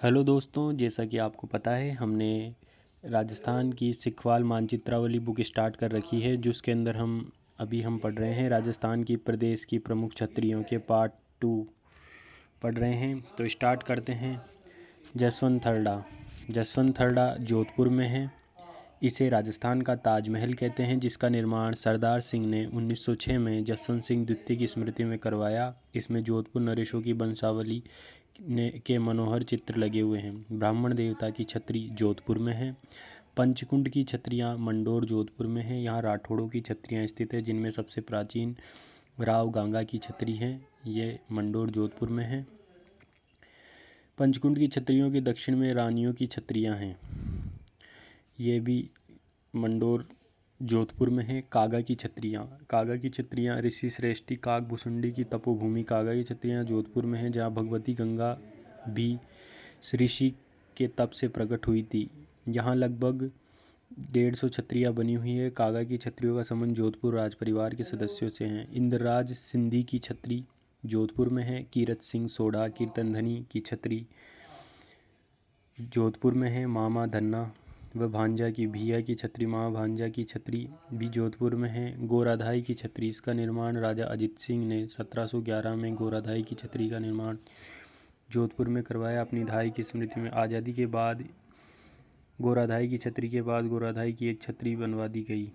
Hello दोस्तों, जैसा कि आपको पता है हमने राजस्थान की सिखवाल मानचित्रावली बुक स्टार्ट कर रखी है, जिसके अंदर हम पढ़ रहे हैं राजस्थान की प्रदेश की प्रमुख छत्रियों के पार्ट 2 पढ़ रहे हैं। तो स्टार्ट करते हैं। जसवंत थरडा जोधपुर में है। इसे राजस्थान का ताजमहल कहते हैं, जिसका निर्माण सरदार सिंह ने 1906 में जसवंत सिंह द्वितीय की स्मृति में करवाया। इसमें जोधपुर नरेशों की वंशावली के मनोहर चित्र लगे हुए हैं। ब्राह्मण देवता की छतरी जोधपुर में है। पंचकुंड की छतरियाँ मंडोर जोधपुर में है। यहाँ राठौड़ों की छतरियाँ स्थित है, जिनमें सबसे प्राचीन राव गांगा की छतरी है। ये मंडोर जोधपुर में है। पंचकुंड की छतरियों के दक्षिण में रानियों की छतरियाँ हैं, ये भी मंडोर जोधपुर में है। कागा की छतरियाँ ऋषि श्रेष्ठी काग भुसुंडी की तपोभूमि कागा की छतरियाँ जोधपुर में है, जहाँ भगवती गंगा भी ऋषि के तप से प्रकट हुई थी। यहाँ लगभग 150 छतरियाँ बनी हुई है। कागा की छतरियों का संबंध जोधपुर राज परिवार के सदस्यों से हैं। इंद्रराज सिंधी की छतरी जोधपुर में है। कीरत सिंह सोढ़ा कीर्तनधनी की छतरी जोधपुर में है। मामा धन्ना व भांजा की भिया की छतरी मामा भांजा की छतरी भी जोधपुर में है। गोराधाई की छतरी, इसका निर्माण राजा अजित सिंह ने 1711 में गोराधाई की छतरी का निर्माण जोधपुर में करवाया। अपनी धाई की स्मृति में आज़ादी के बाद गोराधाई की छतरी के बाद गोराधाई की एक छतरी बनवा दी गई।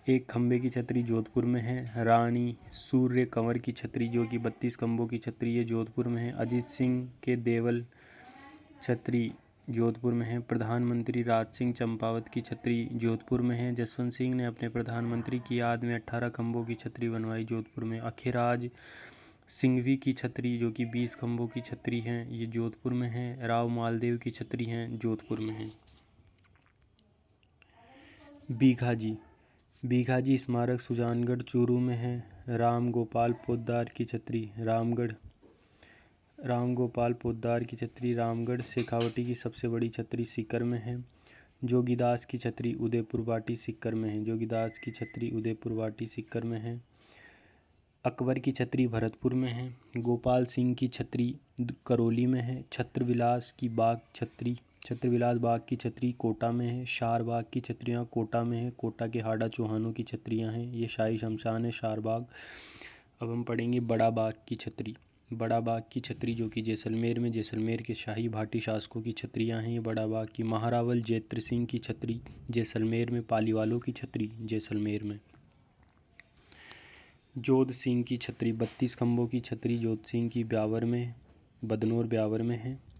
एक खंबे की छतरी जोधपुर में है। रानी सूर्य कंवर की छतरी, जो कि 32 खंभों की छतरी है, जोधपुर में है। अजीत सिंह के देवल छतरी जोधपुर में है। प्रधानमंत्री राज सिंह चंपावत की छतरी जोधपुर में है। जसवंत सिंह ने अपने प्रधानमंत्री की याद में 18 खंभों की छतरी बनवाई जोधपुर में। अखिराज सिंघवी की छतरी, जो कि 20 खंभों की छतरी हैं, ये जोधपुर में है। राव मालदेव की छतरी हैं, जोधपुर में है। बीघाजी स्मारक सुजानगढ़ चूरू में है। राम गोपाल पोद्दार की छतरी रामगढ़ शेखावटी की सबसे बड़ी छतरी सीकर में है। जोगीदास की छतरी उदयपुर वाटी सीकर में है। अकबर की छतरी भरतपुर में है। गोपाल सिंह की छतरी करौली में है। छत्रविलास बाग की छतरी कोटा में है। शार बाग की छतरियाँ कोटा में है। कोटा के हाड़ा चौहानों की छतरियाँ हैं, ये शाही शमशान है शार बाग। अब हम पढ़ेंगे बड़ा बाग की छतरी, जो कि जैसलमेर के शाही भाटी शासकों की छतरियाँ हैं, ये बड़ा बाग की। महारावल जैत्र सिंह की छतरी जैसलमेर में। पालीवालों की छतरी जैसलमेर में। जोध सिंह की छतरी 32 खंभों की छतरी जोध सिंह की बदनौर ब्यावर में है।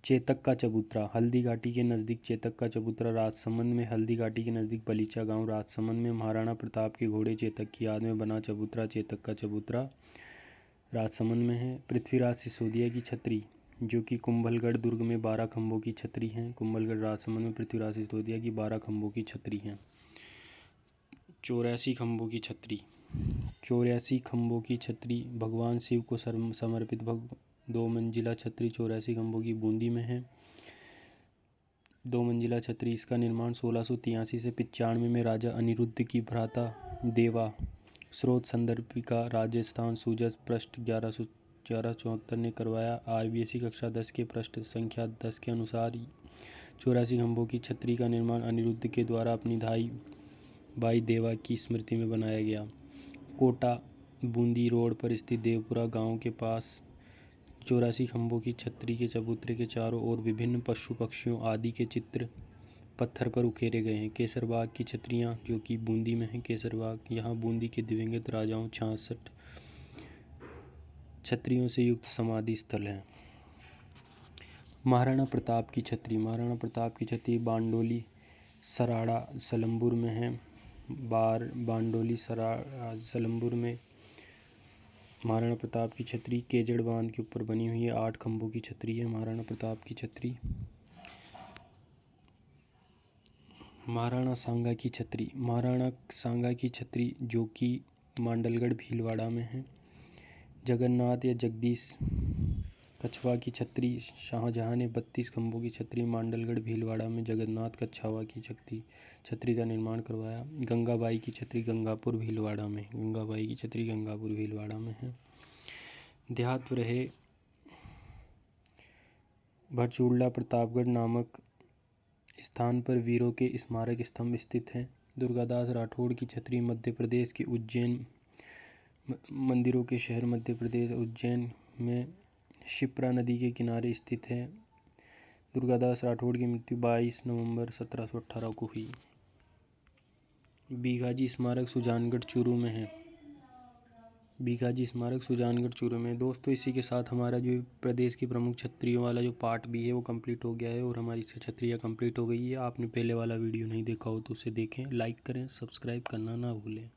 चेतक का चबूतरा हल्दी घाटी के नज़दीक चेतक का चबूतरा राजसमंद में। हल्दी घाटी के नज़दीक बलीचा गांव राजसमंद में। महाराणा प्रताप के घोड़े चेतक की याद में बना चबूतरा चेतक का चबूतरा राजसमंद में है। पृथ्वीराज सिसोदिया की छतरी, जो कि कुंभलगढ़ दुर्ग में 12 खंभों की छतरी हैं। कुंभलगढ़ राजसमंद में पृथ्वीराज सिसोदिया की 12 खंभों की छतरी हैं। 84 खंभों की छतरी भगवान शिव को समर्पित 2 मंजिला छतरी 84 खंभों की बूंदी में है। 2 मंजिला छतरी, इसका निर्माण 1683 से 95 में राजा अनिरुद्ध की भ्राता देवा स्रोत संदर्भिका राजस्थान सूजस पृष्ठ 1174 ने करवाया। RBSE कक्षा 10 के पृष्ठ संख्या 10 के अनुसार 84 खंभों की छतरी का निर्माण अनिरुद्ध के द्वारा अपनी भाई देवा की स्मृति में बनाया गया। कोटा बूंदी रोड पर स्थित देवपुरा गांव के पास 84 खंभों की छतरी के चबूतरे के चारों ओर विभिन्न पशु पक्षियों आदि के चित्र पत्थर पर उकेरे गए हैं। केसरबाग की छतरियाँ, जो कि बूंदी में है। केसरबाग यहाँ बूंदी के दिवंगत राजाओं 66 छतरियों से युक्त समाधि स्थल है। महाराणा प्रताप की छतरी बांडोली सराड़ा सलम्बुर में है। बांडोली सराड़ा सलम्बुर में महाराणा प्रताप की छतरी केजड़ बांध के ऊपर बनी हुई है। 8 खंभों की छतरी है महाराणा प्रताप की छतरी। महाराणा सांगा की छतरी, जो कि मांडलगढ़ भीलवाड़ा में है। जगन्नाथ या जगदीश कछवा की छतरी शाहजहां ने 32 खंभों की छतरी मांडलगढ़ भीलवाड़ा में जगन्नाथ कछवा की छतरी का निर्माण करवाया। गंगाबाई की छतरी गंगापुर भीलवाड़ा में है। देहात रहे भरचूरला प्रतापगढ़ नामक स्थान पर वीरों के स्मारक स्तंभ स्थित हैं। दुर्गादास राठौड़ की छतरी मध्य प्रदेश के उज्जैन मंदिरों के शहर मध्य प्रदेश उज्जैन में शिप्रा नदी के किनारे स्थित है। दुर्गादास राठौड़ की मृत्यु 22 नवंबर 1718 को हुई। बीघाजी स्मारक सुजानगढ़ चूरू में है। बीघाजी स्मारक सुजानगढ़ चूरू में। दोस्तों इसी के साथ हमारा जो प्रदेश की प्रमुख छतरियों वाला जो पार्ट भी है वो कंप्लीट हो गया है और हमारी छतरियाँ कंप्लीट हो गई है। आपने पहले वाला वीडियो नहीं देखा हो तो उसे देखें, लाइक करें, सब्सक्राइब करना ना भूलें।